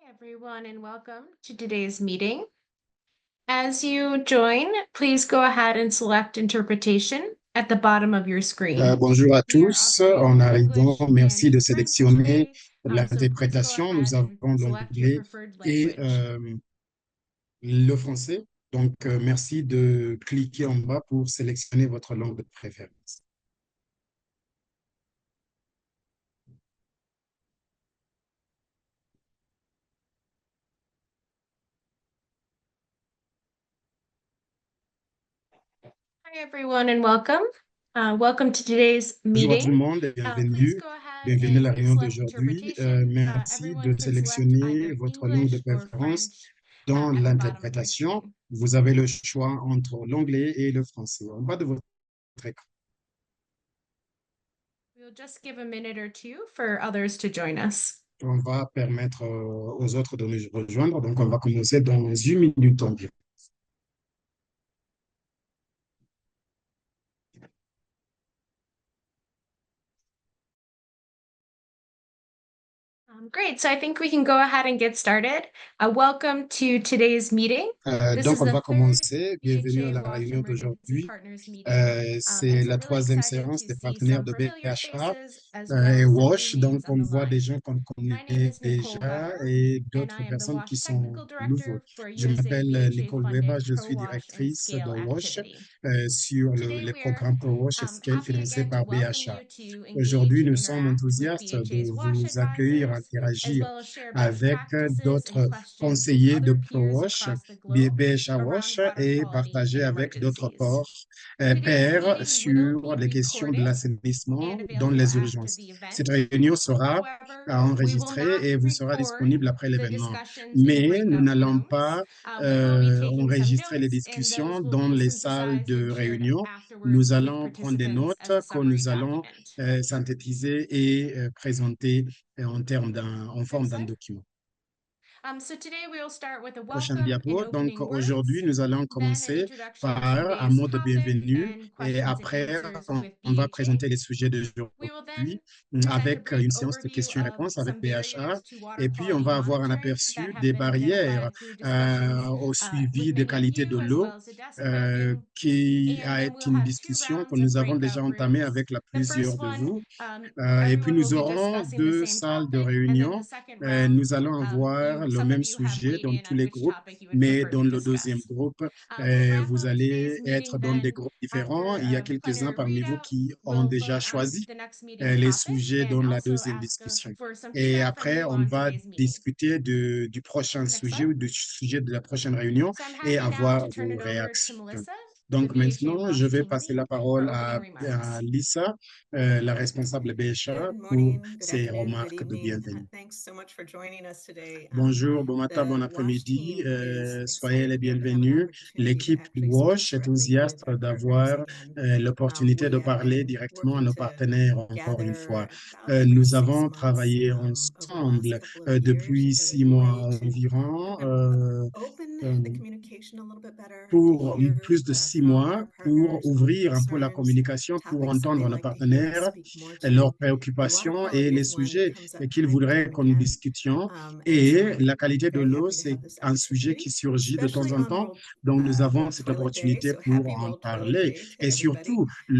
Everyone, and welcome to today's meeting. As you join, please go ahead and select interpretation at the bottom of your screen. Bonjour à We are tous. operating En in arrivant, English and merci de French sélectionner today, so please go l'interprétation. Nous ahead avons and select your l'anglais preferred et language. le français. Donc, merci de cliquer en bas pour sélectionner votre langue de préférence. Hi, everyone, and welcome. Welcome to today's Bonjour à meeting. tout le monde et Please bienvenue. go ahead Bienvenue à la and réunion select d'aujourd'hui. interpretation. Merci Everyone de can select sélectionner either votre langue de English or préférence French dans at the bottom of your l'interprétation. screen. Vous avez le choix entre l'anglais et le français en bas de votre écran. We'll just give a minute or two for others to join us. On va permettre aux autres de nous rejoindre. Donc, on va commencer dans une minute environ. Great. So I think we can go ahead and get started. Welcome to today's meeting. This Donc, is on the va third commencer. Bienvenue à BHA la Wash réunion Emergency d'aujourd'hui. Partners meeting. C'est And so la we're really troisième excited séance to des see partenaires some de familiar BHA faces as well et as some new WASH. names Donc, on on the voit des line. gens qu'on My name connaît is Nicole déjà Weber, et and I d'autres am the personnes qui WASH sont Technical nouveaux. Director for Je USA m'appelle BHA Nicole Weber, funded je Pro suis Wash and directrice de Scale WASH activity. sur Today les we are programmes ProWash et Scale happy financés again to par welcome BHA. you to engage Aujourd'hui, and nous sommes interact with enthousiastes de BHA's WASH vous accueillir, advisors, as interagir well as share best avec practices and d'autres questions with conseillers de other peers ProWash, across the globe BHA around Wash water et quality partager in avec d'autres emergencies. Today's pairs meeting will sur be les questions de recorded l'assainissement and dans available les after urgences. the Cette event. réunion sera However, we will enregistrée not et vous sera record disponible après the l'événement. discussions in the Mais nous breakout n'allons rooms. pas We will be taking some enregistrer les notes, and those discussions will dans be les salles synthesized de and shared réunion. Nous afterwards with allons prendre des participants notes as a que summary nous allons document. synthétiser et présenter en forme Next d'un slide. document. So today we will start with a Prochaine welcome and diapo. Donc opening aujourd'hui, words, nous allons then an commencer introduction to par un today's mot de topic, bienvenue and et questions and après, answers on, with on va BHA. présenter les sujets We will d'aujourd'hui then present a avec brief une séance de overview of questions-réponses avec some BHA barriers to water et puis on quality va avoir un monitoring that aperçu have des been barrières identified through discussions au with suivi de many of qualité de you, as l'eau well as Odessa American. qui And a then été we'll une have two discussion que rounds of nous avons déjà breakout entamée rooms. avec The first plusieurs de one, vous. Et puis everyone will nous be aurons discussing the deux same salles de topic. And then the réunion. second round, Nous allons avoir le some of même you have sujet weighed dans in tous on les which groupes, topic you would mais prefer dans to le deuxième discuss. groupe, To wrap vous up allez today's être meeting, dans des then groupes différents. after Il y a a quelques-uns plenary parmi vous readout, qui ont we'll déjà vote on choisi the next meeting les topic sujets and dans la also deuxième ask discussion. for some Et feedback from après, you on on va today's meeting. discuter du prochain Next sujet slide. ou du sujet de la prochaine réunion So I'm et happy now avoir to turn vos it over to réactions. Melissa, the Donc BHA maintenant, je WASH vais team passer lead, la for parole opening à remarks. Lisa, la responsable BHA, Good pour morning, good ses afternoon, good remarques de evening. bienvenue. Thanks so much for joining us today. Bonjour, bon matin, bon The WASH après-midi. team is Soyez excited les to be able to have an bienvenus. opportunity to L'équipe du actually speak WASH est directly with enthousiaste our partners d'avoir again. l'opportunité We de have parler been directement à working nos to partenaires encore une fois. gather about Nous 26 avons months travaillé over the last ensemble couple of years depuis as 6 mois a way to environ. kind of open Euh, the communication a little bit better, to pour hear plus de six from mois our pour partners on ouvrir un peu la concerns, communication, pour topics that entendre they'd nos like to hear us partenaires, speak more leurs to. And water préoccupations et quality les is one that sujets comes up qu'ils time and voudraient time que nous again. discutions. And so Et I'm la qualité de very l'eau, happy to c'est have this un sujet opportunity, qui surgit de temps especially en on temps. Donc, nous avons World cette Toilet Day. opportunité So pour happy en World Toilet parler. Day to Et everybody. surtout, And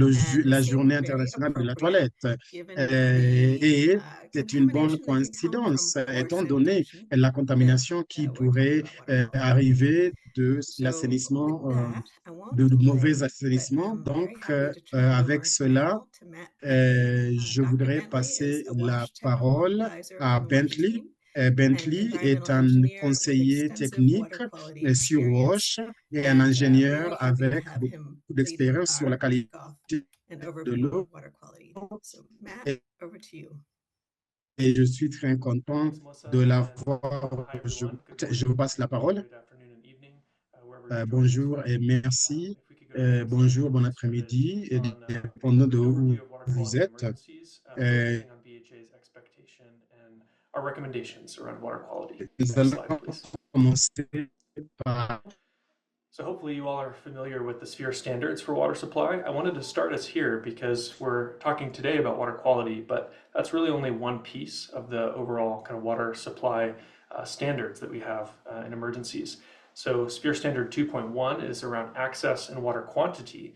la seemed journée very internationale de la appropriate toilette. given the Et c'est une bonne contamination that can come from coïncidence, poor étant donné sanitation la that contamination qui we're talking pourrait about water quality. arriver de So with l'assainissement, that, I won't de mauvais delay, but assainissement. I'm Donc, very happy to turn it avec over cela, now to Matt Bentley. je Dr. voudrais Bentley is passer a la WASH technical parole advisor à on the WASH Bentley. team, an Bentley est environmental un engineer with conseiller extensive technique water quality sur experience, WASH et un and very ingénieur happy to avec have beaucoup him leading d'expérience sur la our qualité kickoff and de overview of l'eau. water quality. So Matt, over to you. Et je suis très content Thanks, de Melissa, and l'avoir. hi, everyone. Good Je morning, vous passe la parole. good afternoon, and evening, wherever you're joining us Bonjour from. et merci. If we could go to the next slide, Bonjour, we'll bon get started après-midi, et on dépendant de an où overview of water vous quality in êtes. emergencies, Euh, focusing on BHA's expectation and our recommendations around water quality. Nous Next allons slide, please. commencer par So hopefully you all are familiar with the SPHERE standards for water supply. I wanted to start us here because we're talking today about water quality, but that's really only one piece of the overall kind of water supply standards that we have in emergencies. So Sphere Standard 2.1 is around access and water quantity,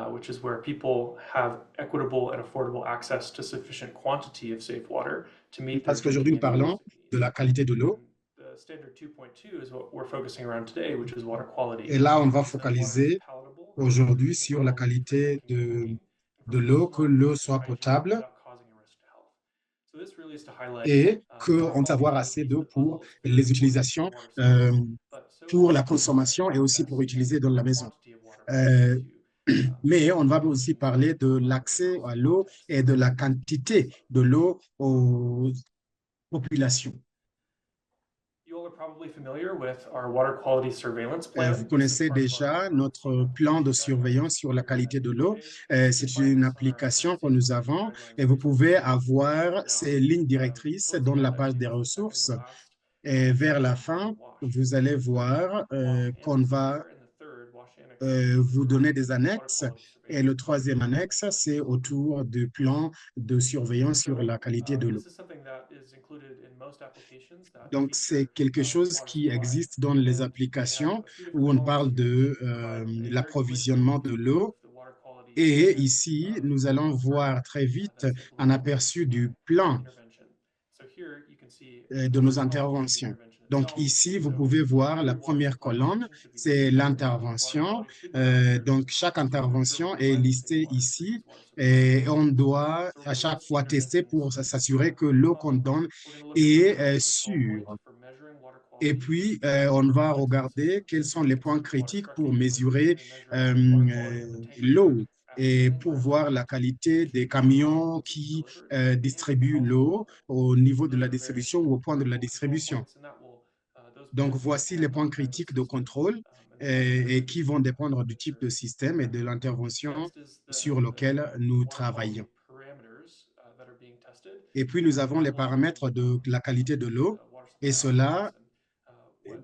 which is where people have equitable and affordable access to sufficient quantity of safe water to meet their Parce qu'aujourd'hui, nous drinking and parlons domestic de needs. la qualité de l'eau. The Standard 2.2 is what we're focusing around today, which is water quality. Et là, on va It's that water is focaliser palatable, aujourd'hui sur la affordable, qualité drinking and clean, de and l'eau, que l'eau proportional soit and hygienic potable without causing a risk to health. So this really is to highlight et water qu'on quality savoir as a assez piece d'eau of the pour puzzle. It's very les important utilisations, for water supply, but so pour is la consommation et aussi pour access utiliser dans la and maison. quantity of water provided Euh, to mais on va aussi needs parler de in l'accès the à l'eau context. et de la quantité de l'eau aux populations. You all are probably familiar with our water quality surveillance plan. Vous connaissez déjà notre plan de surveillance sur la qualité de l'eau. C'est une application que nous avons et vous pouvez avoir ces lignes directrices dans la page des ressources. Et vers la fin, vous allez voir qu'on va vous donner des annexes. Et le troisième annexe, c'est autour du plan de surveillance sur la qualité de l'eau. Donc, c'est quelque chose qui existe dans les applications où on parle de l'approvisionnement de l'eau. Et ici, nous allons voir très vite un aperçu du plan de nos interventions. Donc ici, vous pouvez voir la première colonne, c'est l'intervention. Donc chaque intervention est listée ici et on doit à chaque fois tester pour s'assurer que l'eau qu'on donne est sûre. Et puis, on va regarder quels sont les points critiques pour mesurer l'eau et pour voir la qualité des camions qui distribuent l'eau au niveau de la distribution ou au point de la distribution. Donc, voici les points critiques de contrôle et qui vont dépendre du type de système et de l'intervention sur lequel nous travaillons. Et puis, nous avons les paramètres de la qualité de l'eau et cela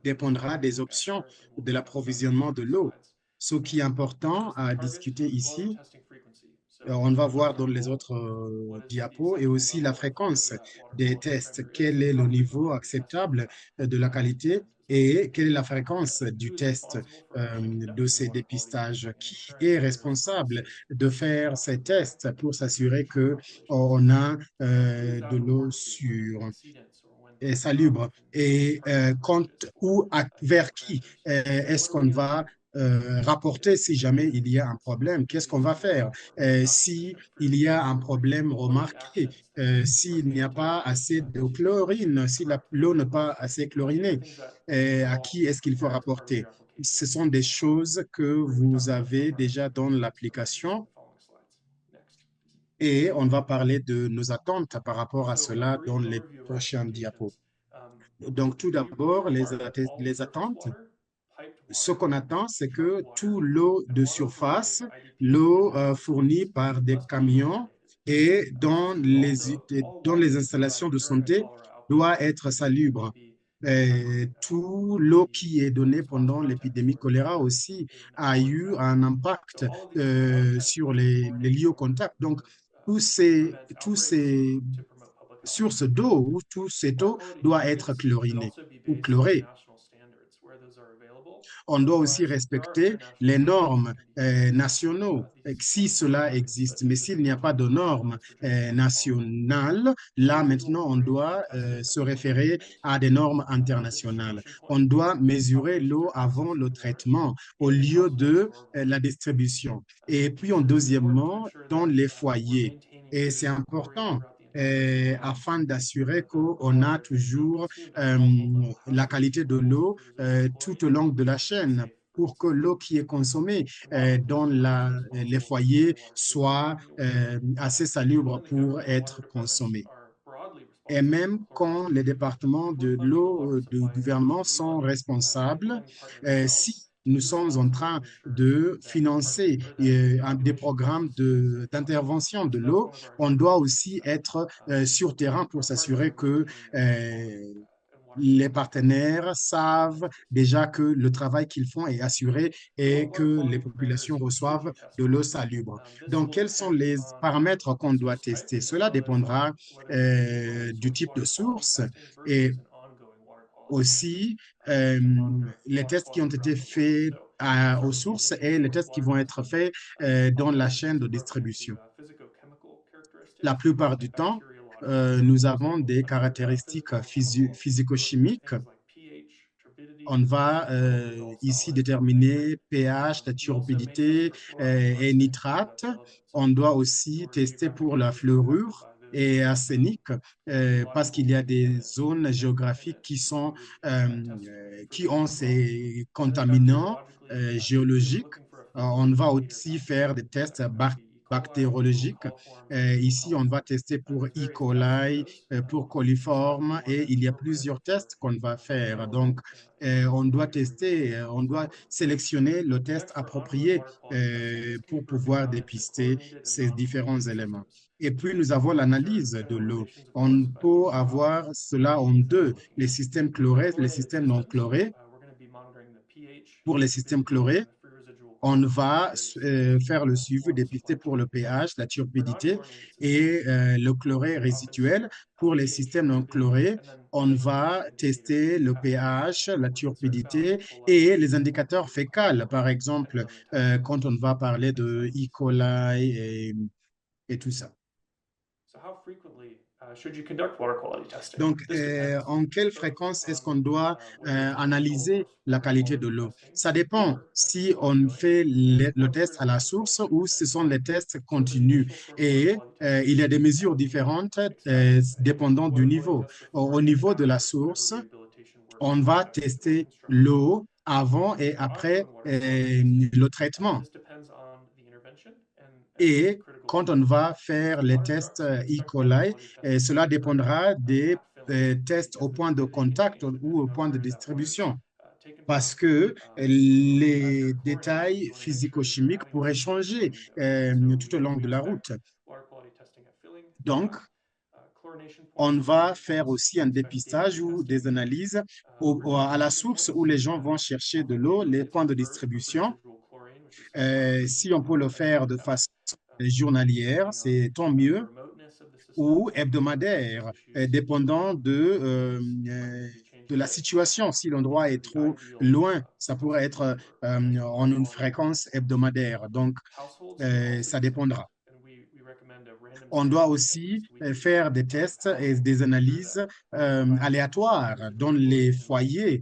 dépendra des options de l'approvisionnement de l'eau. Ce qui est important à discuter ici, on va voir dans les autres diapos, et aussi la fréquence des tests. Quel est le niveau acceptable de la qualité et quelle est la fréquence du test de ces dépistages? Qui est responsable de faire ces tests pour s'assurer qu'on a de l'eau sûre et salubre? Et vers qui est-ce qu'on va rapporter si jamais il y a un problème? Qu'est-ce qu'on va faire si il y a un problème remarqué, s'il n'y a pas assez de chlorine, si l'eau n'est pas assez chlorinée, à qui est-ce qu'il faut rapporter? Ce sont des choses que vous avez déjà dans l'application et on va parler de nos attentes par rapport à cela dans les prochains diapos. Donc, tout d'abord, les attentes. Ce qu'on attend, c'est que toute l'eau de surface, l'eau fournie par des camions et dans les installations de santé doit être salubre. Tout l'eau qui est donnée pendant l'épidémie choléra aussi a eu un impact sur les lieux au contact. Donc, tous ces sources d'eau ou tout cette eau doit être chlorinée ou chlorée. On doit aussi respecter les normes nationaux si cela existe. Mais s'il n'y a pas de normes nationales, là maintenant on doit se référer à des normes internationales. On doit mesurer l'eau avant le traitement au lieu de la distribution. Et puis deuxièmement, dans les foyers. Et c'est important afin d'assurer qu'on a toujours la qualité de l'eau tout au long de la chaîne pour que l'eau qui est consommée dans les foyers soit assez salubre pour être consommée. Et même quand les départements de l'eau du gouvernement sont responsables, si nous sommes en train de financer des programmes d'intervention de l'eau, on doit aussi être sur terrain pour s'assurer que les partenaires savent déjà que le travail qu'ils font est assuré et que les populations reçoivent de l'eau salubre. Donc, quels sont les paramètres qu'on doit tester? Cela dépendra du type de source et aussi les tests qui ont été faits aux sources et les tests qui vont être faits dans la chaîne de distribution. La plupart du temps, nous avons des caractéristiques physico-chimiques. On va ici déterminer pH, la turbidité et nitrate. On doit aussi tester pour la fluorure et arsenic parce qu'il y a des zones géographiques qui ont ces contaminants géologiques. On va aussi faire des tests bactériologiques. Ici, on va tester pour E. coli, pour coliforme et il y a plusieurs tests qu'on va faire. Donc, on doit tester, on doit sélectionner le test approprié pour pouvoir dépister ces différents éléments. Et puis, nous avons l'analyse de l'eau. On peut avoir cela en deux, les systèmes chlorés, les systèmes non chlorés. Pour les systèmes chlorés, on va faire le suivi, dépister pour le pH, la turbidité et le chloré résiduel. Pour les systèmes non chlorés, on va tester le pH, la turbidité et les indicateurs fécals. Par exemple, quand on va parler de E. coli et tout ça. Donc, en quelle fréquence est-ce qu'on doit analyser la qualité de l'eau? Ça dépend si on fait le test à la source ou ce sont les tests continus. Et il y a des mesures différentes dépendant du niveau. Au niveau de la source, on va tester l'eau avant et après le traitement. Et quand on va faire les tests E. coli, cela dépendra des tests au point de contact ou au point de distribution. Parce que les détails physico-chimiques pourraient changer tout au long de la route. Donc, on va faire aussi un dépistage ou des analyses à la source où les gens vont chercher de l'eau, les points de distribution. Si on peut le faire de façon journalière, c'est tant mieux, ou hebdomadaire, dépendant de la situation. Si l'endroit est trop loin, ça pourrait être en une fréquence hebdomadaire. Donc, ça dépendra. On doit aussi faire des tests et des analyses aléatoires dans les foyers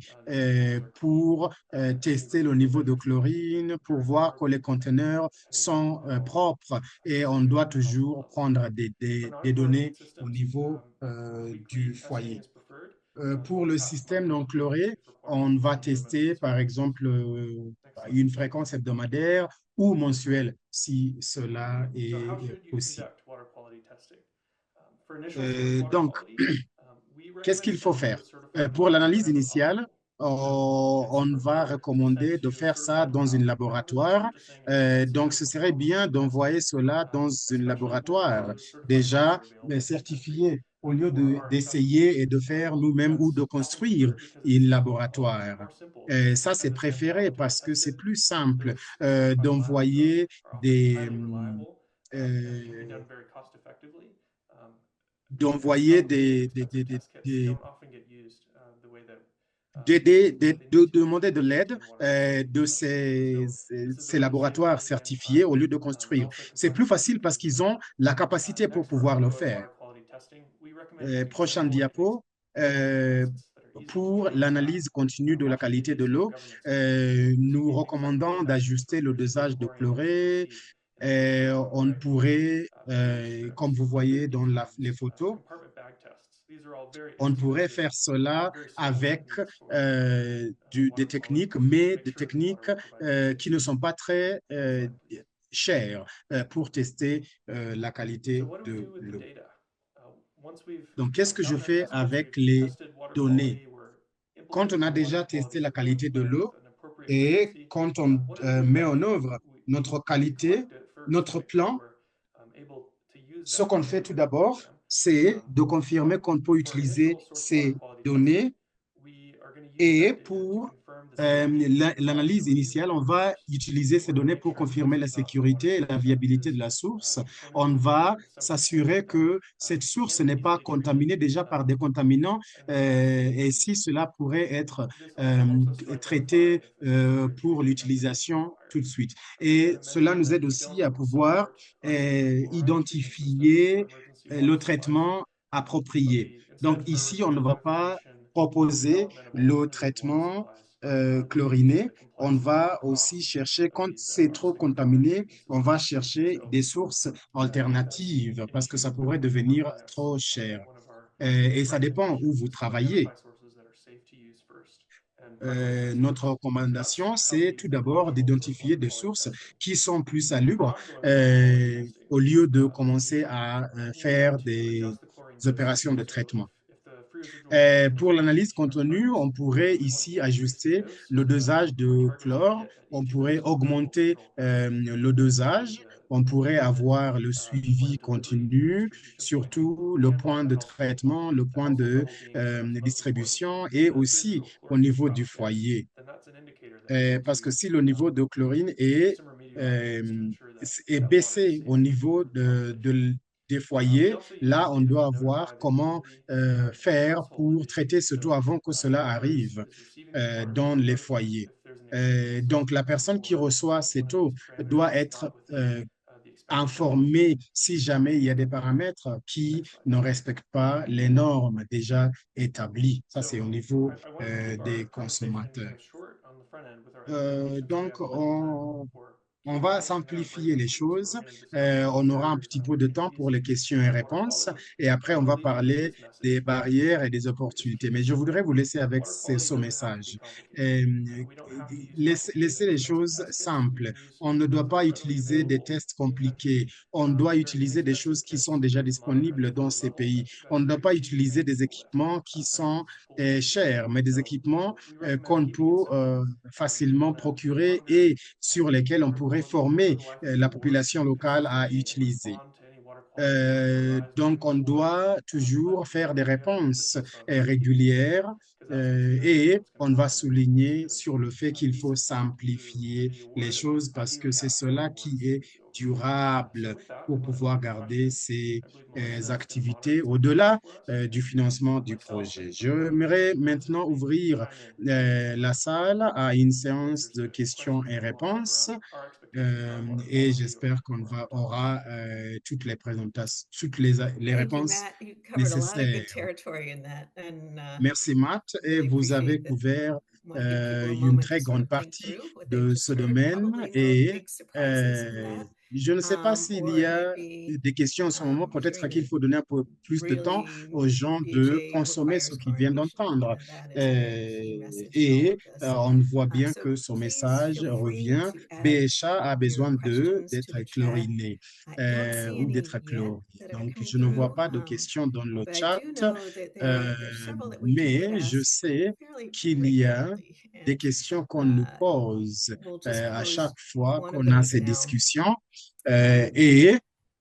pour tester le niveau de chlorine, pour voir que les conteneurs sont propres et on doit toujours prendre des données au niveau du foyer. Pour le système non chloré, on va tester par exemple une fréquence hebdomadaire ou mensuelle si cela est possible. Donc, qu'est-ce qu'il faut faire? Pour l'analyse initiale, on va recommander de faire ça dans un laboratoire. Donc, ce serait bien d'envoyer cela dans un laboratoire déjà certifié au lieu d'essayer et de faire nous-mêmes ou de construire un laboratoire. Ça, c'est préféré parce que c'est plus simple d'envoyer de demander de l'aide de ces laboratoires certifiés au lieu de construire. C'est plus facile parce qu'ils ont la capacité pour pouvoir le faire. Prochain diapo. Pour l'analyse continue de la qualité de l'eau, nous recommandons d'ajuster le dosage de chloré. On pourrait, comme vous voyez dans les photos, on pourrait faire cela avec des techniques, mais des techniques qui ne sont pas très chères pour tester la qualité de l'eau. Donc, qu'est-ce que je fais avec les données? Quand on a déjà testé la qualité de l'eau et quand on met en œuvre notre qualité, notre plan, ce qu'on fait tout d'abord, c'est de confirmer qu'on peut utiliser ces données Et pour l'analyse initiale, on va utiliser ces données pour confirmer la sécurité et la viabilité de la source. On va s'assurer que cette source n'est pas contaminée déjà par des contaminants et si cela pourrait être traité pour l'utilisation tout de suite. Et cela nous aide aussi à pouvoir identifier le traitement approprié. Donc ici, on ne va pas proposer le traitement chloriné. On va aussi chercher, quand c'est trop contaminé, on va chercher des sources alternatives parce que ça pourrait devenir trop cher. Et ça dépend où vous travaillez. Notre recommandation, c'est tout d'abord d'identifier des sources qui sont plus salubres au lieu de commencer à faire des opérations de traitement. Pour l'analyse contenue, on pourrait ici ajuster le dosage de chlore, on pourrait augmenter le dosage, on pourrait avoir le suivi continu, surtout le point de traitement, le point de distribution et aussi au niveau du foyer. Parce que si le niveau de chlorine est baissé au niveau des foyers, là, on doit voir comment faire pour traiter ce taux avant que cela arrive dans les foyers. Donc, la personne qui reçoit ces taux doit être informée si jamais il y a des paramètres qui ne respectent pas les normes déjà établies. Ça, c'est au niveau des consommateurs. Donc, on va simplifier les choses. On aura un petit peu de temps pour les questions et réponses. Et après, on va parler des barrières et des opportunités. Mais je voudrais vous laisser avec ce message. Laissez les choses simples. On ne doit pas utiliser des tests compliqués. On doit utiliser des choses qui sont déjà disponibles dans ces pays. On ne doit pas utiliser des équipements qui sont chers, mais des équipements qu'on peut facilement procurer et sur lesquels on pourrait former la population locale à utiliser. Donc, on doit toujours faire des réponses régulières et on va souligner sur le fait qu'il faut simplifier les choses parce que c'est cela qui est durable pour pouvoir garder ces activités au-delà du financement du projet. J'aimerais maintenant ouvrir la salle à une séance de questions et réponses. Et j'espère qu'on aura toutes les présentations, toutes les Thank you, réponses Matt. You covered a lot of nécessaires. good territory in that, and Merci, Matt. Et really vous avez appreciate that. couvert Want to give people a une moment très to sort grande of think partie through what they've de just ce heard. domaine Probably no et big surprises in that. je ne sais pas s'il Or y it might a be des questions en ce moment. Peut-être hearing qu'il a faut donner un peu plus de temps really aux gens de BHA consommer ce requires qu'ils viennent chlorination, d'entendre. and that is a key message in all Et of this. on voit bien So que son please message feel free revient. to add BHA a your besoin questions to d'être the chat. chloriné I don't see ou any d'être yet chloré. that are Donc, coming je ne vois through, pas de questions dans le but I chat, do know that there's several that we could mais je ask sais fairly qu'il y a regularly, des and questions qu'on nous pose we'll just à pose chaque fois one of qu'on a those ces now. discussions. Et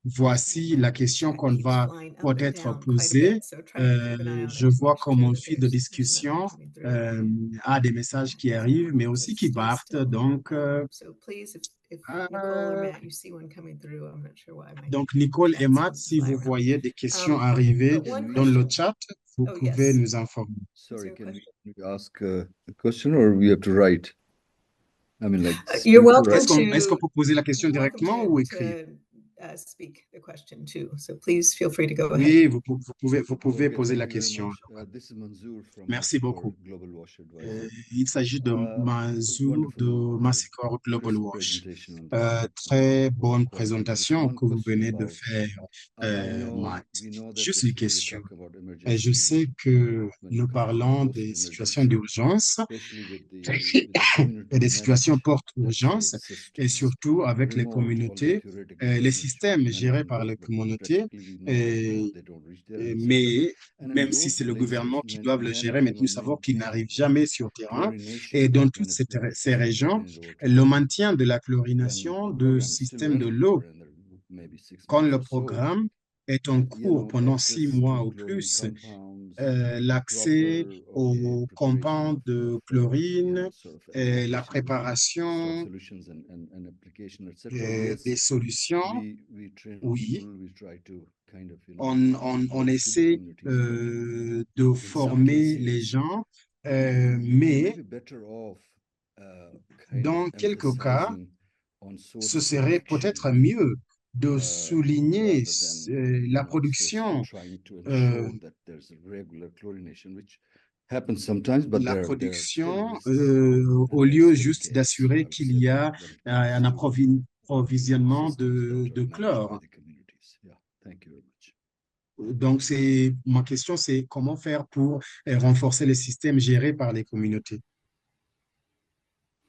voici la question Chat qu'on keeps va flying up and peut-être down quite a poser. bit, so try to keep an eye on Je it to vois make que sure mon that fil de there's discussion nothing coming through. a des messages qui arrivent, mais Everyone aussi just qui stay partent. still. Donc, So please, if Nicole or Matt, you see one coming through, I'm not sure why my Nicole et chat Matt, seems to si fly vous around. voyez des questions arriver But one dans le question. chat, vous Oh, pouvez yes. nous informer. Sorry, there a can we ask a question or we have to write? I mean, like, You're speak or welcome write? Est-ce qu'on to peut poser la question you're welcome directement ou to écrire? speak the question too. So please feel free to go ahead. Oui, vous pouvez Okay, poser thank la you very question. much. This is Manzoor from Merci Massicor beaucoup. Global Wash Advisory. Il s'agit de Manzour de Wonderful, Massicor Global crisp Wash. presentation on this. Très bonne Just présentation one que vous question venez de about, faire, Matt. we know that Juste une basically we're question. talking about Je emergencies sais que when nous it comes to parlons des situations post-emergency, d'urgence especially with the community et des net, situations let's say, porte-urgence et systems, surtout avec les remote, although communautés, theoretically les pretty much systèmes gérés managing par well, les but communautés, practically we know euh, they don't reach there, etc. mais And in même si those c'est le gouvernement places, qui doit le gérer, mais nous savons qu'ils n'arrivent maintaining jamais sur terrain. Et chlorination dans toutes when it's needed ces is régions, in road le maintien de la when chlorination the de program is still système de running l'eau, for another maybe 6 quand months le or so, programme est en cours pendant 6 access mois to ou chlorine plus, compounds l'accès proper or the aux preparation compounds of, de you know, chlorine, la application of préparation solutions and application, etc. Yes, des solutions. we train Oui, people, we try to kind of, you know, on work through the essaie communities, but de in some former les cases, gens, you may mais be better off kind of dans quelques cas, emphasizing on source ce serait peut-être selection mieux de souligner rather than, la you know, just production, trying to euh, ensure that there's a regular chlorination, which happens sometimes, but la there are still production risks, and au there's lieu still juste gaps, d'assurer I would qu'il say, y a when it un comes to approvisionnement systems that de are managed by chlore. the communities. Yeah, thank you very much. Donc, ma question, c'est comment faire pour renforcer les systèmes gérés par les communautés.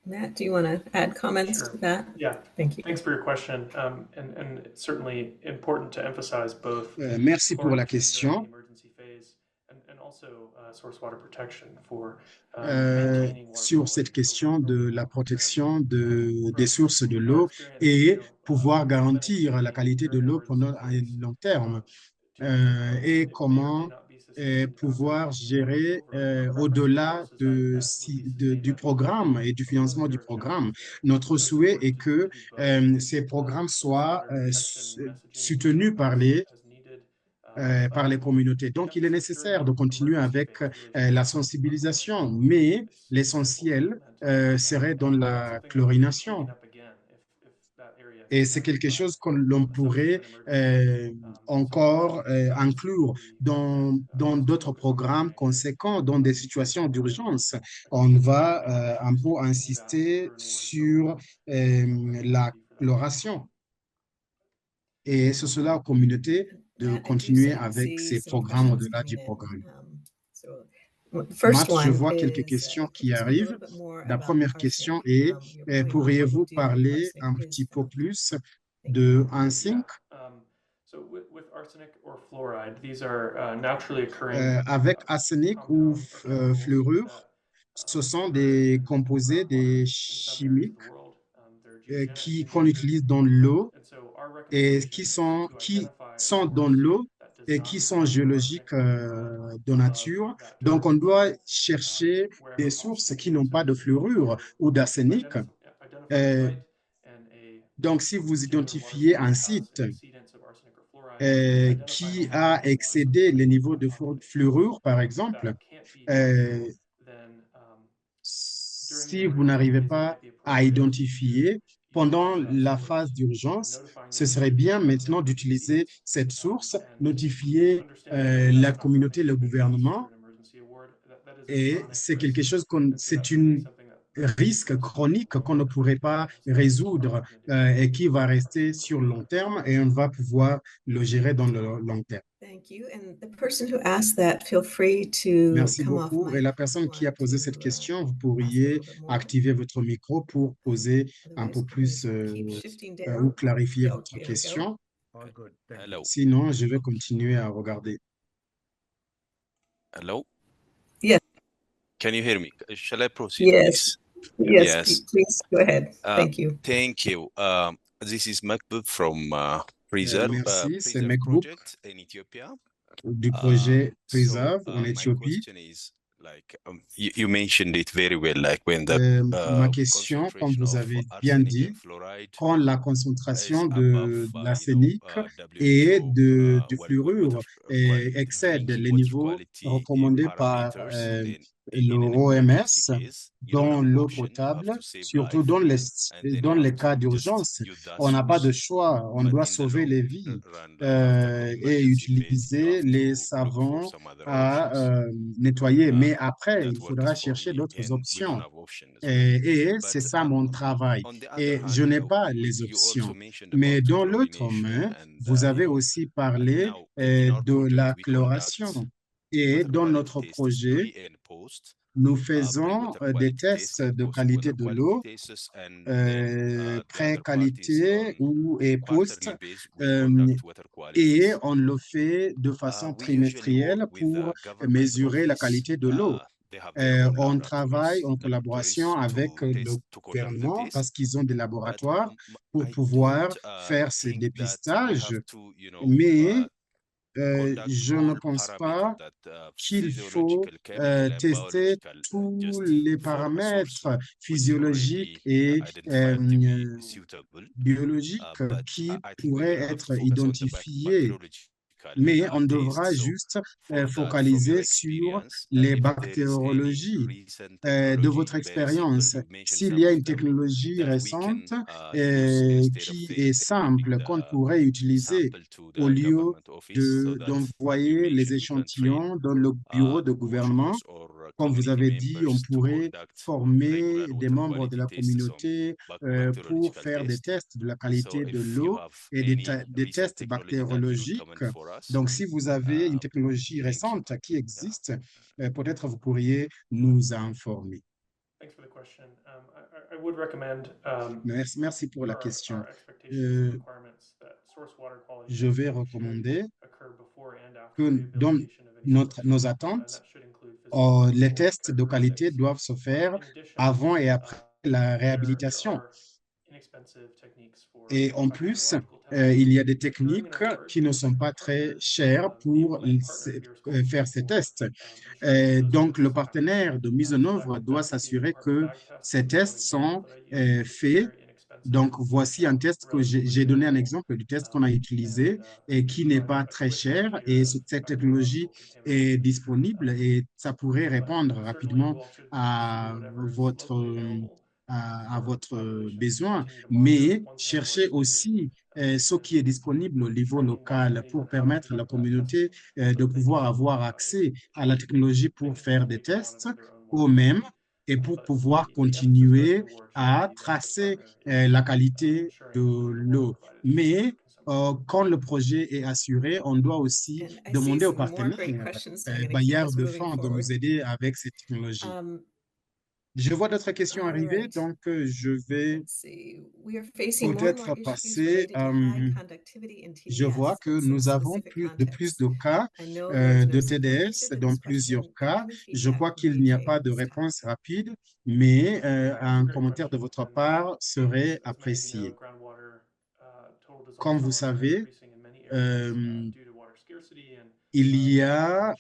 Matt, do you want to add comments Sure. to that? Yeah, Thank you. thanks for your question. And it's certainly important to emphasize both Merci pour la chlorine during question. the emergency phase and also source water protection for maintaining water Sur cette quality question over de the la long term. protection des From sources de our l'eau experience, et pouvoir implementing garantir la a qualité de during l'eau emergency pendant un phase, long terme to your point, et it may or may comment not be sustaining pouvoir gérer over a preference, of au-delà course, is that would be sustained du by the community, programme et du financement du whether they're programme. challenges there. Notre So it's souhait important est que to both ces programmes source soient water protection messaging soutenus as needed, par les communautés. Donc, il est emphasis during nécessaire de continuer emergency avec phase really la focusing on sensibilisation, chlorination. mais It's critical to l'essentiel implement. serait dans And that's la something that would be taken chlorination. up again if that area Et is c'est quelque identified chose que l'on a pourrait subsequent emergency. encore inclure Specifically looking dans at d'autres focusing on programmes management conséquents, dans des situations d'urgence. On va un peu insister sur la chloration. Et c'est cela aux communautés de Matt, I do continuer avec see ces some programmes questions au-delà du coming in. programme. The first Matt, je one vois quelques is, questions could qui you speak a arrivent. little bit more La about première arsenic? question est, Your point on what pourriez-vous you do when parler arsenic un is petit peu found? plus Thank de arsenic? So with arsenic or fluoride, these are naturally occurring Avec arsenic ou compounds or chemicals fluorure, that ce sont occur des in composés groundwater des in some areas of chimiques the world. They're qu'on gene-engineered. utilise dans l'eau And so our et recommendation is to qui identify a sont dans source l'eau that does et not qui sont contain géologiques arsenic or fluoride de nature. of that Donc, target, on doit chercher wherever des sources possible. qui n'ont pas de fluorure ou d'arsenic. Identify a site and a Donc, si vous particular water identifiez un source has site an exceedance of arsenic or fluoride, identify qui only a those waters excédé les niveaux de properly. fluorure, par If exemple, that can't be done, euh, then during the si vous emergency n'arrivez phase, it pas might be à appropriate to identifier pendant use that la phase source, d'urgence, notifying the ce serait community bien of maintenant known d'utiliser exceedance, cette source, and notifier understanding that la that's not communauté, something le that can be used through gouvernement, an emergency award. That is a et chronic c'est quelque risk, chose and so c'est that would be une something that risque must be chronique qu'on ne pourrait pas as much as résoudre possible mitigated et qui va rester arsenic or sur le long fluoride. terme et on va pouvoir le gérer dans le long terme. Thank you. And the person who asked that, feel free to Merci come off beaucoup. Et mic la if you personne qui a want posé to cette question, vous ask a pourriez little bit more. activer votre micro pour poser un peu Otherwise, plus we'll keep shifting ou down. clarifier Oh, votre there we go. question. All good. Thank you. Hello. Sinon, je vais continuer à regarder. Hello. Yes. Can you hear me? Shall I proceed, Yes. please? Yes, Yes. please go ahead. Uh, Thank you. Thank you. This is Makbub from Preserve Merci, c'est Preserve Mekbouk Project in Ethiopia. du projet So Preserve en my Éthiopie. question is like you mentioned it very well, like when the Ma question, comme concentration vous of avez bien arsenic dit, and fluoride quand la is concentration above, l'arsenic et WHO du water fluorure excède les water niveaux quality recommandés par parameters, then in an l'OMS emergency case, you don't dans have l'eau option. You have potable, to save surtout life, and then dans you les have cas to just d'urgence. use that On n'a pas de source. choix, on But doit in the sauver les vies run, like after the et emergency phase, you utiliser have les to look for savons some other à options. nettoyer. Mais après, That il works faudra for chercher me, d'autres and we don't options. have option as well. Et But c'est ça mon travail. on the Et other je hand, n'ai pas les you also options. mentioned Mais about dans l'autre chlorination main, and vous you avez know, aussi parlé now in our de la project we conduct chloration. Et water dans quality notre tests projet, pre and post. nous faisons Pre-water des quality tests tests and de post-water qualité de quality l'eau, tests, and then the other part is pré-qualité et post, quarterly base. We conduct water quality et tests. on le fait de façon We usually work trimestrielle with pour the government mesurer la office. qualité de l'eau. They have their own On travaille laboratories, en collaboration avec le to conduct the gouvernement test. parce qu'ils ont des But laboratoires pour I pouvoir don't faire ces think that we dépistages, have to, mais je ne pense pas qu'il faut tester tous les paramètres physiologiques et biologiques qui pourraient être identifiés. Mais on devra juste focaliser sur les bactériologies de votre expérience. S'il y a une technologie récente qui est simple, qu'on pourrait utiliser au lieu d'envoyer les échantillons dans le bureau de gouvernement, comme vous avez dit, on pourrait former des membres de la communauté pour faire des tests de la qualité de l'eau et des tests bactériologiques. Donc, si vous avez une technologie récente qui existe, peut-être vous pourriez nous informer. Merci pour la question. Je vais recommander que dans nos attentes, les tests de qualité doivent se faire avant et après la réhabilitation. Et en plus, il y a des techniques qui ne sont pas très chères pour faire ces tests. Donc, le partenaire de mise en œuvre doit s'assurer que ces tests sont faits. Donc, voici un test que j'ai donné un exemple du test qu'on a utilisé et qui n'est pas très cher. Et cette technologie est disponible et ça pourrait répondre rapidement à votre besoin. Mais cherchez aussi ce qui est disponible au niveau local pour permettre à la communauté de pouvoir avoir accès à la technologie pour faire des tests eux-mêmes et pour pouvoir continuer à tracer la qualité de l'eau. Mais quand le projet est assuré, on doit aussi demander aux partenaires bailleurs de fonds de nous aider avec cette technologie. Je vois d'autres questions arriver, donc je vais peut-être passer. Je vois que nous avons plus de cas de TDS dans plusieurs cas. Je crois qu'il n'y a pas de réponse rapide, mais un commentaire de votre part serait apprécié. Comme vous savez, il y a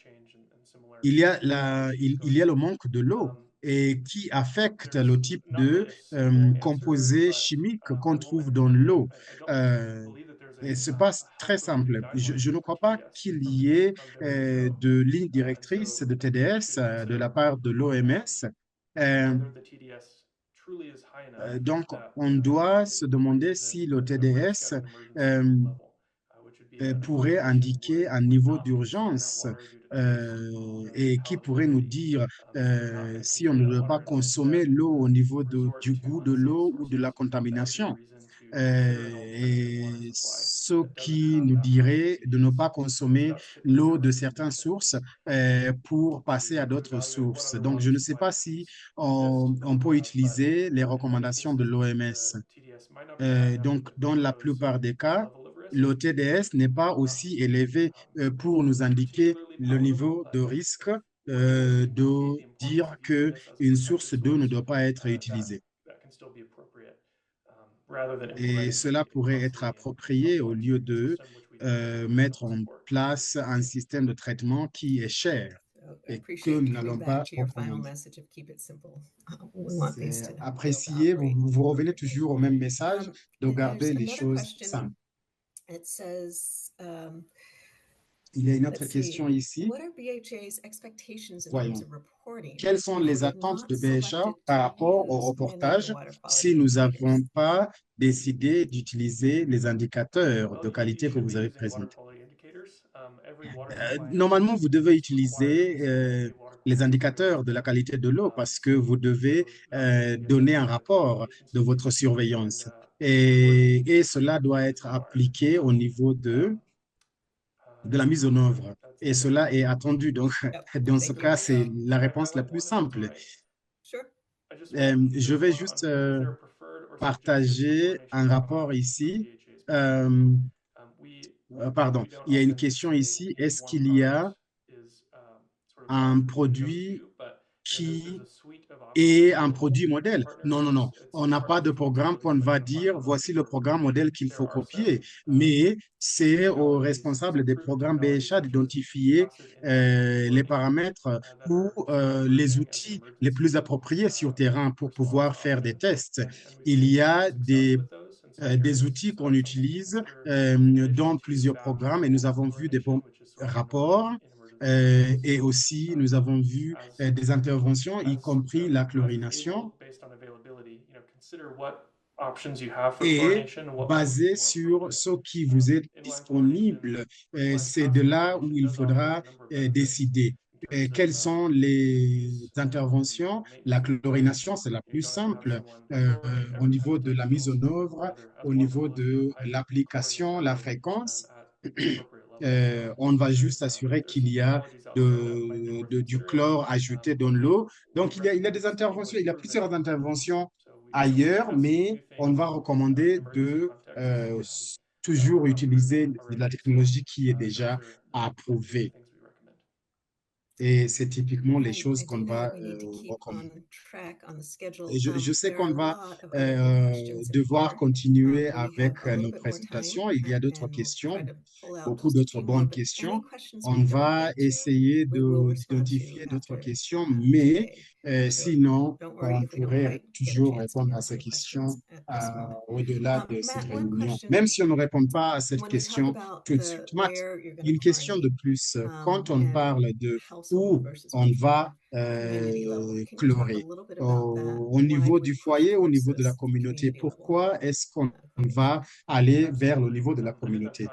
le manque de l'eau et qui affecte le type de composés chimiques qu'on trouve dans l'eau. Et ce n'est pas très simple. Je ne crois pas qu'il y ait de ligne directrice de TDS de la part de l'OMS. Donc, on doit se demander si le TDS pourrait indiquer un niveau d'urgence et qui pourrait nous dire si on ne doit pas consommer l'eau au niveau du goût de l'eau ou de la contamination. Et ce qui nous dirait de ne pas consommer l'eau de certaines sources pour passer à d'autres sources. Donc, je ne sais pas si on peut utiliser les recommandations de l'OMS. Donc, dans la plupart des cas, le TDS n'est pas aussi élevé pour nous indiquer le niveau de risque de dire qu'une source d'eau ne doit pas être utilisée. Et cela pourrait être approprié au lieu de mettre en place un système de traitement qui est cher et que nous n'allons pas recommander. C'est apprécié, vous revenez toujours au même message de garder les choses simples. Il y a une autre question ici. Voyons. Quelles sont les attentes de BHA par rapport au reportage si nous n'avons pas décidé d'utiliser les indicateurs de qualité que vous avez présentés? Normalement, vous devez utiliser les indicateurs de la qualité de l'eau parce que vous devez donner un rapport de votre surveillance. Et cela doit être appliqué au niveau de la mise en œuvre. Et cela est attendu. Donc, dans ce cas, c'est la réponse la plus simple. Je vais juste partager un rapport ici. Pardon, il y a une question ici. Est-ce qu'il y a un produit qui est un produit modèle. Non, non, non. On n'a pas de programme qu'on va dire, voici le programme modèle qu'il faut copier. Mais c'est aux responsables des programmes BHA d'identifier les paramètres ou les outils les plus appropriés sur terrain pour pouvoir faire des tests. Il y a des outils qu'on utilise dans plusieurs programmes et nous avons vu des bons rapports et aussi nous avons vu des interventions, y compris la chlorination. Et basé sur ce qui vous est disponible, c'est de là où il faudra décider. Quelles sont les interventions? La chlorination, c'est la plus simple au niveau de la mise en œuvre, au niveau de l'application, la fréquence. On va juste assurer qu'il y a du chlore ajouté dans l'eau. Donc, il y a des interventions, il y a plusieurs interventions ailleurs, mais on va recommander de toujours utiliser la technologie qui est déjà approuvée. Et c'est typiquement les choses qu'on va recommander. Et je sais qu'on va devoir continuer avec nos présentations. Il y a d'autres questions, beaucoup d'autres bonnes questions. On va essayer d'identifier d'autres questions, mais sinon, on pourrait toujours répondre à ces questions au-delà de cette réunion. Même si on ne répond pas à cette question tout de suite. Matt, une question de plus. Quand on parle de où on va chlorer, au niveau du foyer, au niveau de la communauté, pourquoi est-ce qu'on va aller vers le niveau de la communauté?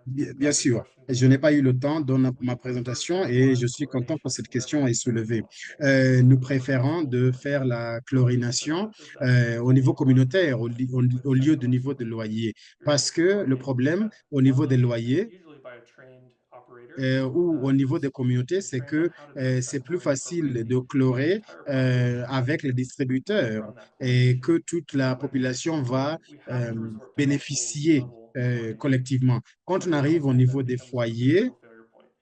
Bien sûr, je n'ai pas eu le temps dans ma présentation et je suis content que cette question est soulevée. Nous préférons de faire la chlorination au niveau communautaire, au lieu du niveau de loyer, parce que le problème au niveau des loyers ou au niveau des communautés, c'est que c'est plus facile de chlorer avec les distributeurs et que toute la population va bénéficier collectivement. Quand on arrive au niveau des foyers,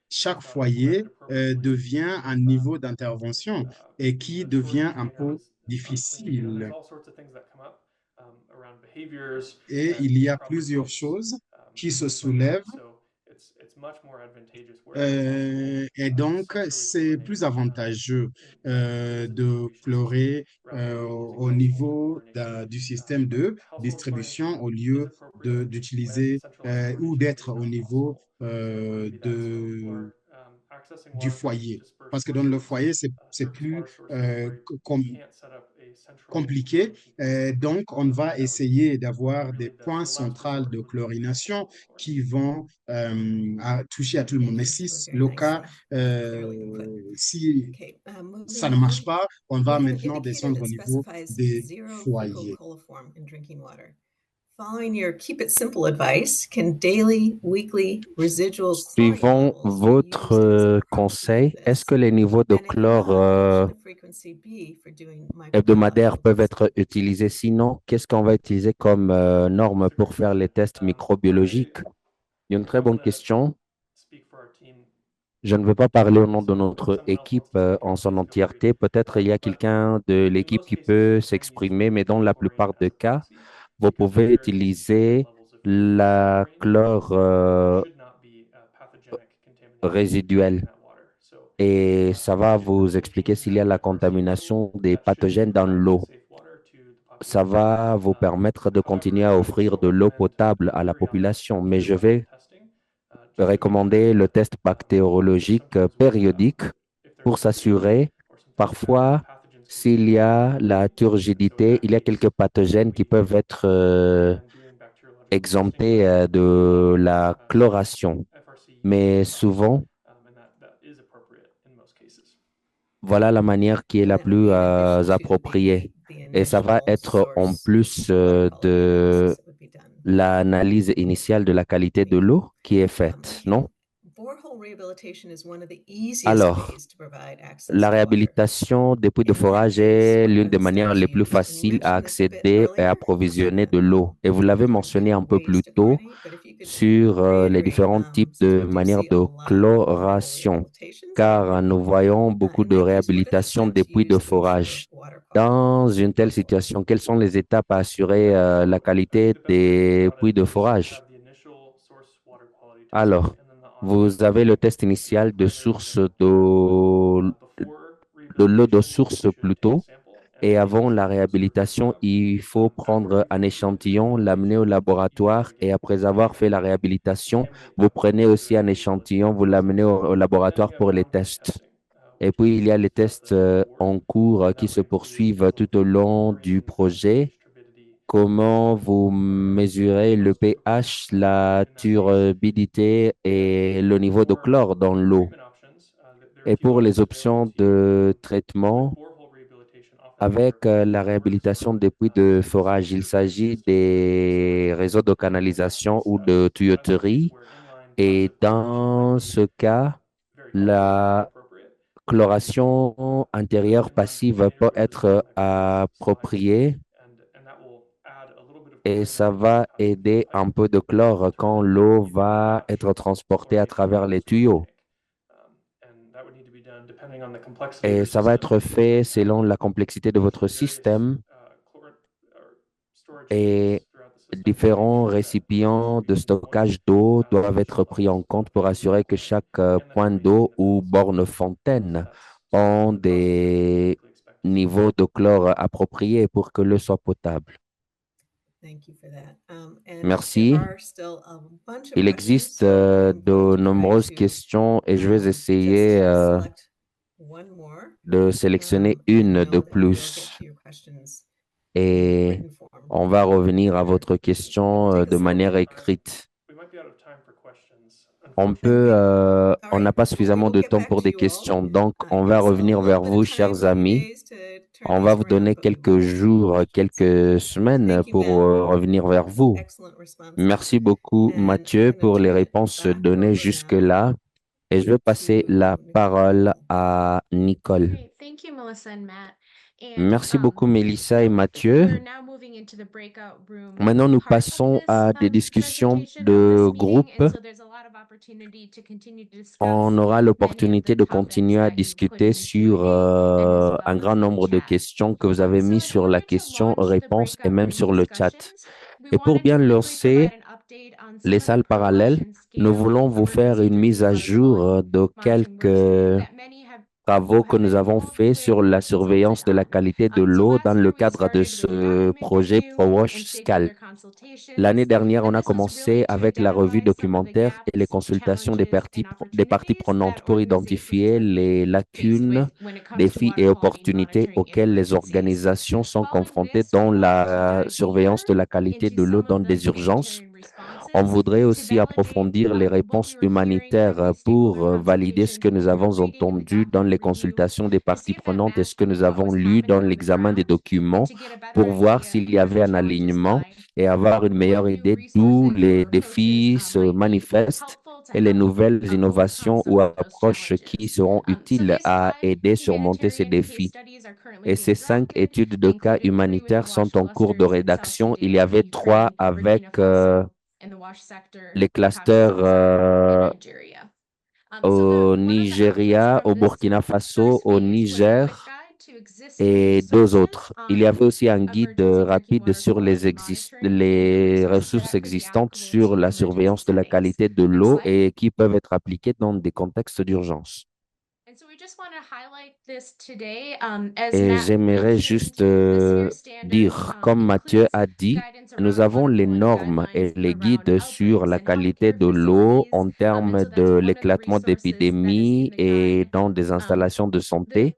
chaque foyer devient un niveau d'intervention et qui devient un peu difficile. Et il y a plusieurs choses qui se soulèvent. Et donc, c'est plus avantageux de chlorer au niveau du système de distribution au lieu d'utiliser ou d'être au niveau du foyer. Parce que dans le foyer, c'est plus compliqué. Donc, on va essayer d'avoir des points centraux de chlorination qui vont toucher à tout le monde. Mais si le cas, si ça ne marche pas, on va maintenant descendre au niveau des foyers. Suivant votre conseil, est-ce que les niveaux de chlore hebdomadaires peuvent être utilisés? Sinon, qu'est-ce qu'on va utiliser comme norme pour faire les tests microbiologiques? Une très bonne question. Je ne veux pas parler au nom de notre équipe en son entièreté. Peut-être il y a quelqu'un de l'équipe qui peut s'exprimer, mais dans la plupart des cas, vous pouvez utiliser la chlore résiduelle et ça va vous expliquer s'il y a la contamination des pathogènes dans l'eau. Ça va vous permettre de continuer à offrir de l'eau potable à la population, mais je vais recommander le test bactériologique périodique pour s'assurer. Parfois, s'il y a la turgidité, il y a quelques pathogènes qui peuvent être exemptés de la chloration. Mais souvent, voilà la manière qui est la plus appropriée. Et ça va être en plus de l'analyse initiale de la qualité de l'eau qui est faite, non? borehole rehabilitation is one of the easiest Alors, ways to provide access la to water. réhabilitation des puits de In that forage case, est one l'une of des the manières steps les plus used, and you faciles à mentioned this a bit accéder et earlier, approvisionner de l'eau. Et vous l'avez mentionné un peu plus ways to tôt chlorinate, but if you could sur les reiterate, différents types since de we do manières see a de lot of borehole chloration, rehabilitations car already. nous voyons beaucoup In de that case, what are the réhabilitation des steps puits de used to ensure forage. water quality? Dans une telle situation, quelles sont les étapes à assurer la qualité des puits de forage? Alors, vous avez le test initial de source de l'eau de source plutôt. Et avant la réhabilitation, il faut prendre un échantillon, l'amener au laboratoire et après avoir fait la réhabilitation, vous prenez aussi un échantillon, vous l'amenez au laboratoire pour les tests. Et puis, il y a les tests en cours qui se poursuivent tout au long du projet. Comment vous mesurez le pH, la turbidité et le niveau de chlore dans l'eau? Et pour les options de traitement, avec la réhabilitation des puits de forage, il s'agit des réseaux de canalisation ou de tuyauterie. Et dans ce cas, la chloration intérieure passive peut être appropriée et ça va aider un peu de chlore quand l'eau va être transportée à travers les tuyaux. Et ça va être fait selon la complexité de votre système et différents récipients de stockage d'eau doivent être pris en compte pour assurer que chaque point d'eau ou borne fontaine ont des niveaux de chlore appropriés pour que l'eau soit potable. Merci. Il existe de nombreuses questions et je vais essayer de sélectionner une de plus. Et on va revenir à votre question de manière écrite. On n'a pas suffisamment de temps pour des questions, donc on va revenir vers vous, chers amis. On va vous donner quelques jours, quelques semaines pour revenir vers vous. Merci beaucoup, Mathieu, pour les réponses données jusque-là. Et je vais passer la parole à Nicole. Merci beaucoup, Mélissa et Mathieu. Maintenant, nous passons à des discussions de groupe. On aura l'opportunité de continuer à discuter sur un grand nombre de questions que vous avez mises sur la question-réponse et même sur le chat. Et pour bien lancer les salles parallèles, nous voulons vous faire une mise à jour de quelques travaux que nous avons faits sur la surveillance de la qualité de l'eau dans le cadre de ce projet ProWash Scal. L'année dernière, on a commencé avec la revue documentaire et les consultations des parties prenantes pour identifier les lacunes, défis et opportunités auxquelles les organisations sont confrontées dans la surveillance de la qualité de l'eau dans des urgences. On voudrait aussi approfondir les réponses humanitaires pour valider ce que nous avons entendu dans les consultations des parties prenantes et ce que nous avons lu dans l'examen des documents pour voir s'il y avait un alignement et avoir une meilleure idée d'où les défis se manifestent et les nouvelles innovations ou approches qui seront utiles à aider à surmonter ces défis. Et ces 5 études de cas humanitaires sont en cours de rédaction. Il y avait 3 avec les clusters au Nigeria, au Burkina Faso, au Niger et 2 autres. Il y avait aussi un guide rapide sur les ressources existantes sur la surveillance de la qualité de l'eau et qui peuvent être appliquées dans des contextes d'urgence. Et j'aimerais juste dire, comme Mathieu a dit, nous avons les normes et les guides sur la qualité de l'eau en termes de l'éclatement d'épidémies et dans des installations de santé.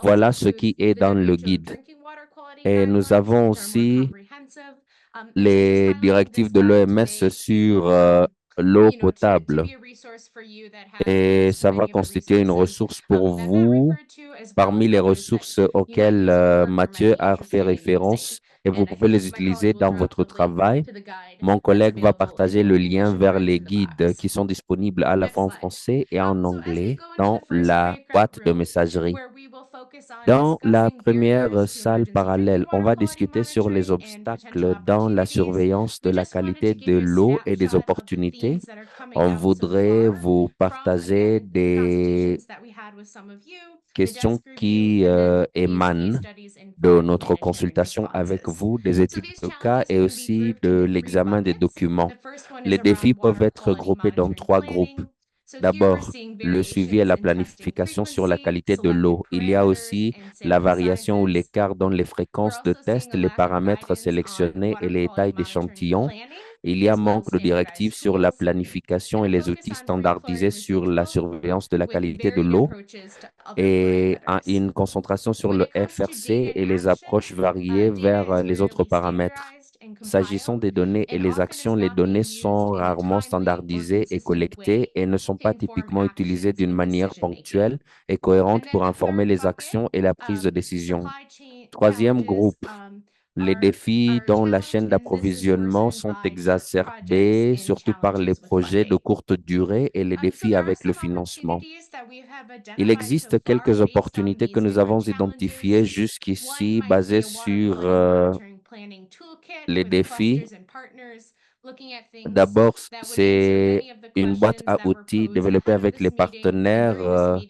Voilà ce qui est dans le guide. Et nous avons aussi les directives de l'OMS sur l'eau potable. Et ça va constituer une ressource pour vous. Parmi les ressources auxquelles Mathieu a fait référence, et vous pouvez les utiliser dans votre travail. Mon collègue va partager le lien vers les guides qui sont disponibles à la fois en français et en anglais dans la boîte de messagerie. Dans la première salle parallèle, on va discuter sur les obstacles dans la surveillance de la qualité de l'eau et des opportunités. On voudrait vous partager des questions qui émanent de notre consultation avec vous, des études de cas et aussi de l'examen des documents. Les défis peuvent être groupés dans 3 groupes. D'abord, le suivi et la planification sur la qualité de l'eau. Il y a aussi la variation ou l'écart dans les fréquences de test, les paramètres sélectionnés et les tailles d'échantillons. Il y a manque de directives sur la planification et les outils standardisés sur la surveillance de la qualité de l'eau et une concentration sur le FRC et les approches variées vers les autres paramètres. S'agissant des données et les actions, les données sont rarement standardisées et collectées et ne sont pas typiquement utilisées d'une manière ponctuelle et cohérente pour informer les actions et la prise de décision. Troisième groupe, les défis dans la chaîne d'approvisionnement sont exacerbés, surtout par les projets de courte durée et les défis avec le financement. Il existe quelques opportunités que nous avons identifiées jusqu'ici basées sur les défis. D'abord, c'est une boîte à outils développée avec les partenaires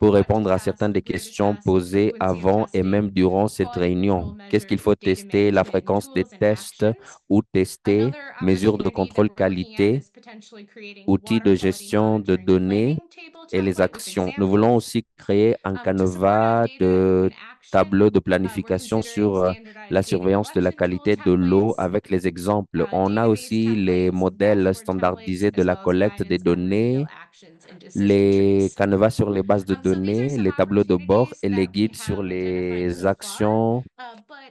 pour répondre à certaines des questions posées avant et même durant cette réunion. Qu'est-ce qu'il faut tester? La fréquence des tests ou tester, mesures de contrôle qualité, outils de gestion de données et les actions. Nous voulons aussi créer un canevas de tableau de planification sur la surveillance de la qualité de l'eau avec les exemples. On a aussi les modèles standardisés de la collecte des données, les canevas sur les bases de données, les tableaux de bord et les guides sur les actions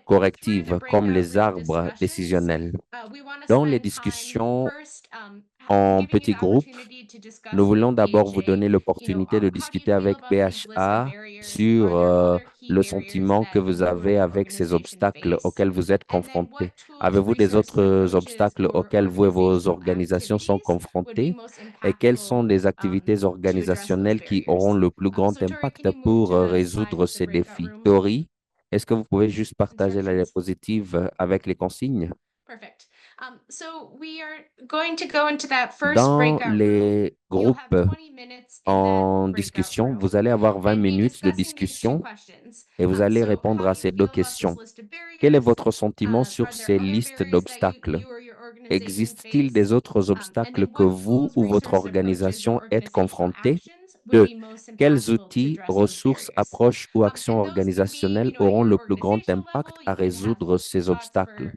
correctives comme les arbres décisionnels. Dans les discussions en petits groupes, nous voulons d'abord vous donner l'opportunité de discuter avec BHA sur le sentiment que vous avez avec ces obstacles auxquels vous êtes confrontés. Avez-vous des autres obstacles auxquels vous et vos organisations sont confrontés? Et quelles sont les activités organisationnelles qui auront le plus grand impact pour résoudre ces défis? Tori, est-ce que vous pouvez juste partager la diapositive avec les consignes? Dans les groupes en discussion, vous allez avoir 20 minutes de discussion et vous allez répondre à ces 2 questions. Quel est votre sentiment sur ces listes d'obstacles? Existe-t-il des autres obstacles que vous ou votre organisation êtes confrontés? 2. Quels outils, ressources, approches ou actions organisationnelles auront le plus grand impact à résoudre ces obstacles?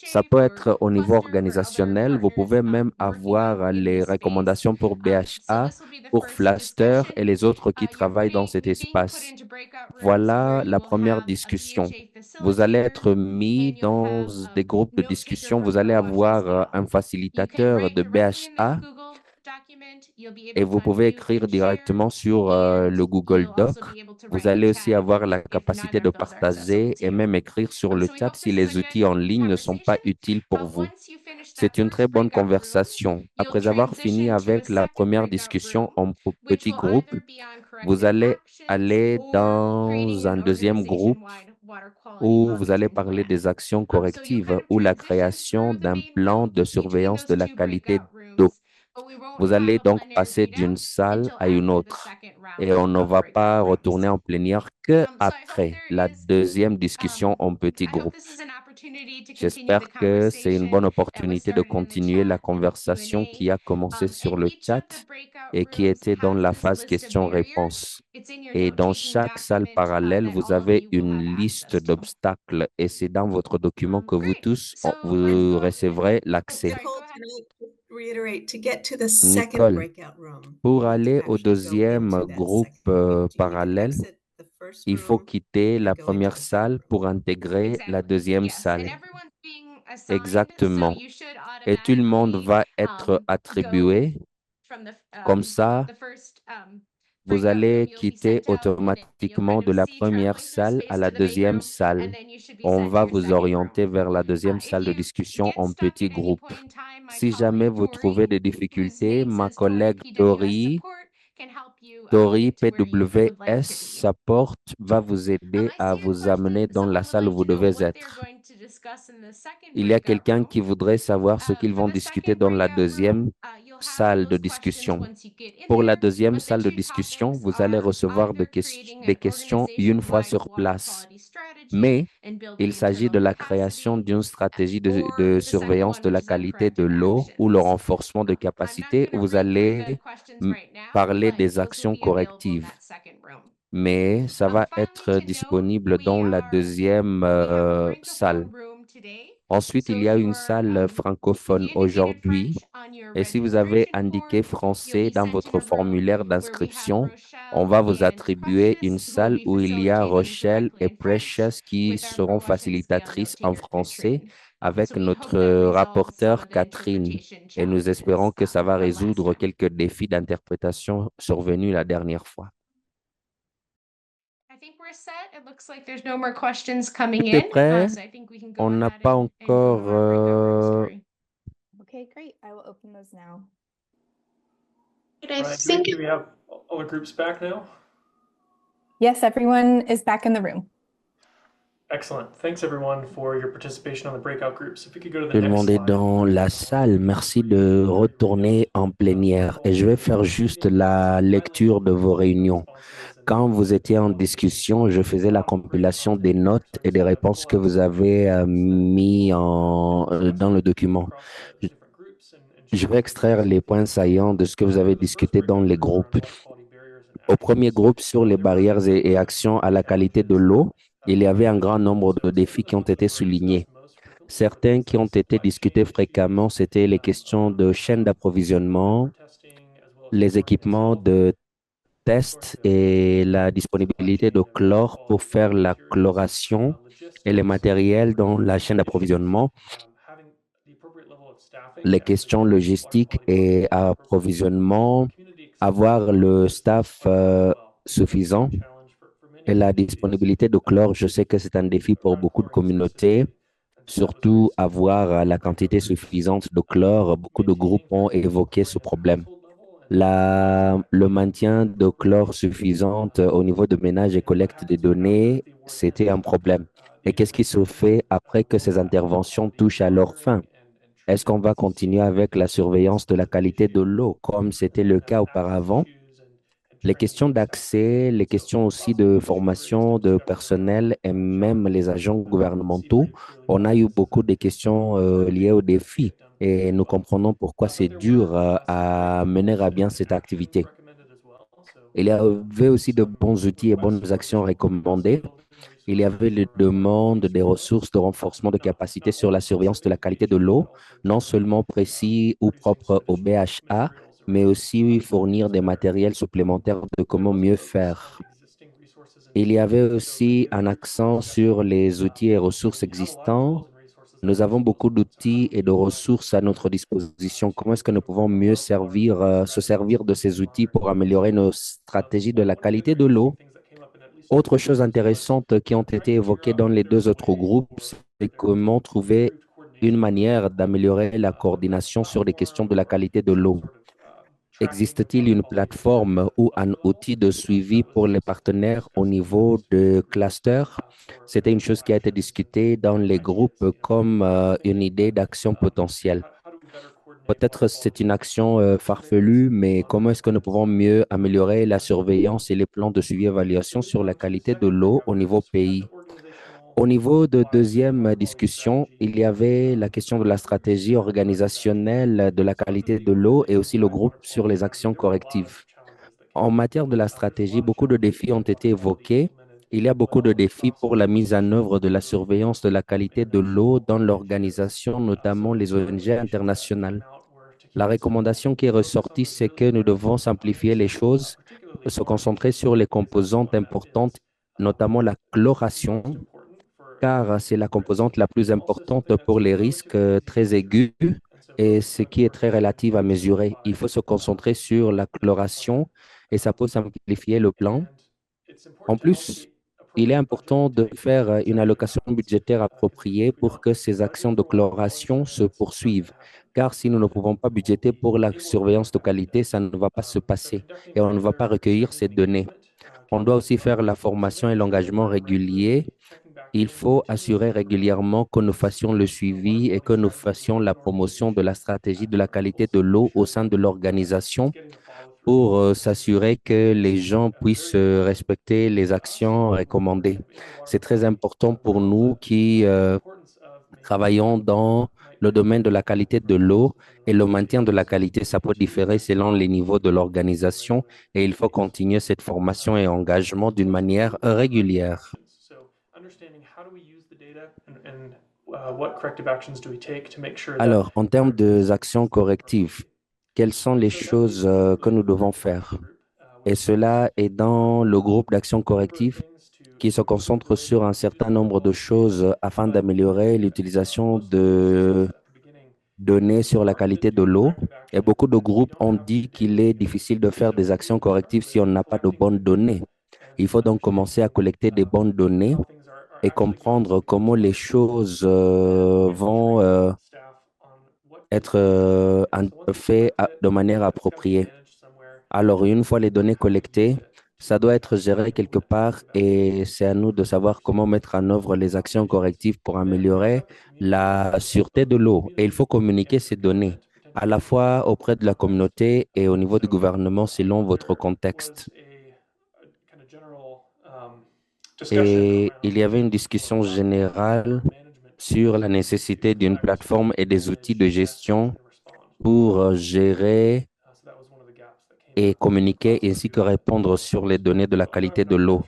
Ça peut être au niveau organisationnel. Vous pouvez même avoir les recommandations pour BHA, pour Flaster et les autres qui travaillent dans cet espace. Voilà la première discussion. Vous allez être mis dans des groupes de discussion. Vous allez avoir un facilitateur de BHA et vous pouvez écrire directement sur le Google Doc. Vous allez aussi avoir la capacité de partager et même écrire sur le chat si les outils en ligne ne sont pas utiles pour vous. C'est une très bonne conversation. Après avoir fini avec la première discussion en petit groupe, vous allez aller dans un deuxième groupe où vous allez parler des actions correctives ou la création d'un plan de surveillance de la qualité d'eau. Vous allez donc passer d'une salle à une autre et on ne va pas retourner en plénière qu'après la deuxième discussion en petit groupe. J'espère que c'est une bonne opportunité de continuer la conversation qui a commencé sur le chat et qui était dans la phase questions-réponses. Et dans chaque salle parallèle, vous avez une liste d'obstacles et c'est dans votre document que vous tous, vous recevrez l'accès. Nicole, pour aller au deuxième groupe parallèle, il faut quitter la première salle pour intégrer la deuxième salle. Exactement. Et tout le monde va être attribué. Comme ça, vous allez quitter automatiquement de la première salle à la deuxième salle. On va vous orienter vers la deuxième salle de discussion en petits groupes. Si jamais vous trouvez des difficultés, ma collègue Tori PWS Support va vous aider à vous amener dans la salle où vous devez être. Il y a quelqu'un qui voudrait savoir ce qu'ils vont discuter dans la deuxième salle de discussion. Pour la deuxième salle de discussion, vous allez recevoir des questions une fois sur place. Mais il s'agit de la création d'une stratégie de surveillance de la qualité de l'eau ou le renforcement de capacité où vous allez parler des actions correctives. Mais ça va être disponible dans la deuxième salle. Ensuite, il y a une salle francophone aujourd'hui. Et si vous avez indiqué français dans votre formulaire d'inscription, on va vous attribuer une salle où il y a Rochelle et Precious qui seront facilitatrices en français avec notre rapporteur Catherine. Et nous espérons que ça va résoudre quelques défis d'interprétation survenus la dernière fois. Tout est prêt? On n'a pas encore... Okay, great. I will open those now. Do we have all the groups back now? Yes, everyone is back in the room. Excellent. Thanks everyone for your participation on the breakout groups. If we could go to the Tout le next monde est slide. dans la salle. Merci de retourner en plénière. Et je vais faire juste la lecture de vos réunions. Quand vous étiez en discussion, je faisais la compilation des notes et des réponses que vous avez mis dans le document. Je vais extraire les points saillants de ce que vous avez discuté dans les groupes. Au premier groupe sur les barrières et actions à la qualité de l'eau, il y avait un grand nombre de défis qui ont été soulignés. Certains qui ont été discutés fréquemment, c'était les questions de chaîne d'approvisionnement, les équipements de test et la disponibilité de chlore pour faire la chloration et les matériels dans la chaîne d'approvisionnement, les questions logistiques et approvisionnement, avoir le staff suffisant et la disponibilité de chlore. Je sais que c'est un défi pour beaucoup de communautés, surtout avoir la quantité suffisante de chlore. Beaucoup de groupes ont évoqué ce problème. Le maintien de chlore suffisante au niveau de ménage et collecte des données, c'était un problème. Et qu'est-ce qui se fait après que ces interventions touchent à leur fin? Est-ce qu'on va continuer avec la surveillance de la qualité de l'eau comme c'était le cas auparavant? Les questions d'accès, les questions aussi de formation de personnel et même les agents gouvernementaux, on a eu beaucoup de questions liées aux défis et nous comprenons pourquoi c'est dur à mener à bien cette activité. Il y avait aussi de bons outils et bonnes actions recommandées. Il y avait les demandes des ressources de renforcement de capacité sur la surveillance de la qualité de l'eau, non seulement précis ou propre au BHA, mais aussi fournir des matériels supplémentaires de comment mieux faire. Il y avait aussi un accent sur les outils et ressources existants. Nous avons beaucoup d'outils et de ressources à notre disposition. Comment est-ce que nous pouvons mieux se servir de ces outils pour améliorer nos stratégies de la qualité de l'eau? Autre chose intéressante qui ont été évoquées dans les deux autres groupes, c'est comment trouver une manière d'améliorer la coordination sur les questions de la qualité de l'eau. Existe-t-il une plateforme ou un outil de suivi pour les partenaires au niveau de cluster? C'était une chose qui a été discutée dans les groupes comme une idée d'action potentielle. Peut-être c'est une action farfelue, mais comment est-ce que nous pouvons mieux améliorer la surveillance et les plans de suivi et évaluation sur la qualité de l'eau au niveau pays? Au niveau de deuxième discussion, il y avait la question de la stratégie organisationnelle de la qualité de l'eau et aussi le groupe sur les actions correctives. En matière de la stratégie, beaucoup de défis ont été évoqués. Il y a beaucoup de défis pour la mise en œuvre de la surveillance de la qualité de l'eau dans l'organisation, notamment les ONG internationales. La recommandation qui est ressortie, c'est que nous devons simplifier les choses, se concentrer sur les composantes importantes, notamment la chloration, car c'est la composante la plus importante pour les risques très aigus et ce qui est très relatif à mesurer. Il faut se concentrer sur la chloration et ça peut simplifier le plan. En plus, il est important de faire une allocation budgétaire appropriée pour que ces actions de chloration se poursuivent. Car si nous ne pouvons pas budgéter pour la surveillance de qualité, ça ne va pas se passer et on ne va pas recueillir ces données. On doit aussi faire la formation et l'engagement régulier. Il faut assurer régulièrement que nous fassions le suivi et que nous fassions la promotion de la stratégie de la qualité de l'eau au sein de l'organisation pour s'assurer que les gens puissent respecter les actions recommandées. C'est très important pour nous qui travaillons dans le domaine de la qualité de l'eau et le maintien de la qualité. Ça peut différer selon les niveaux de l'organisation et il faut continuer cette formation et engagement d'une manière régulière. Alors, en termes d'actions correctives, quelles sont les choses que nous devons faire? Et cela est dans le groupe d'actions correctives qui se concentre sur un certain nombre de choses afin d'améliorer l'utilisation de données sur la qualité de l'eau. Et beaucoup de groupes ont dit qu'il est difficile de faire des actions correctives si on n'a pas de bonnes données. Il faut donc commencer à collecter des bonnes données et comprendre comment les choses vont être faites de manière appropriée. Alors, une fois les données collectées, ça doit être géré quelque part et c'est à nous de savoir comment mettre en œuvre les actions correctives pour améliorer la sûreté de l'eau. Et il faut communiquer ces données à la fois auprès de la communauté et au niveau du gouvernement selon votre contexte. Et il y avait une discussion générale sur la nécessité d'une plateforme et des outils de gestion pour gérer et communiquer ainsi que répondre sur les données de la qualité de l'eau.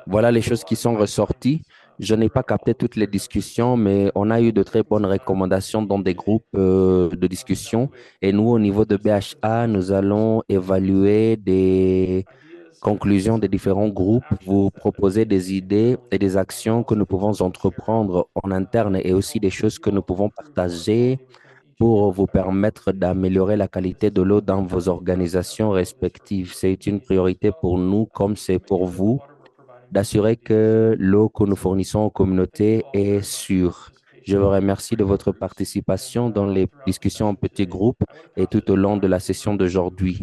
Voilà les choses qui sont ressorties. Je n'ai pas capté toutes les discussions, mais on a eu de très bonnes recommandations dans des groupes de discussion. Et nous, au niveau de BHA, nous allons évaluer des conclusions des différents groupes, vous proposer des idées et des actions que nous pouvons entreprendre en interne et aussi des choses que nous pouvons partager pour vous permettre d'améliorer la qualité de l'eau dans vos organisations respectives. C'est une priorité pour nous, comme c'est pour vous, d'assurer que l'eau que nous fournissons aux communautés est sûre. Je vous remercie de votre participation dans les discussions en petits groupes et tout au long de la session d'aujourd'hui.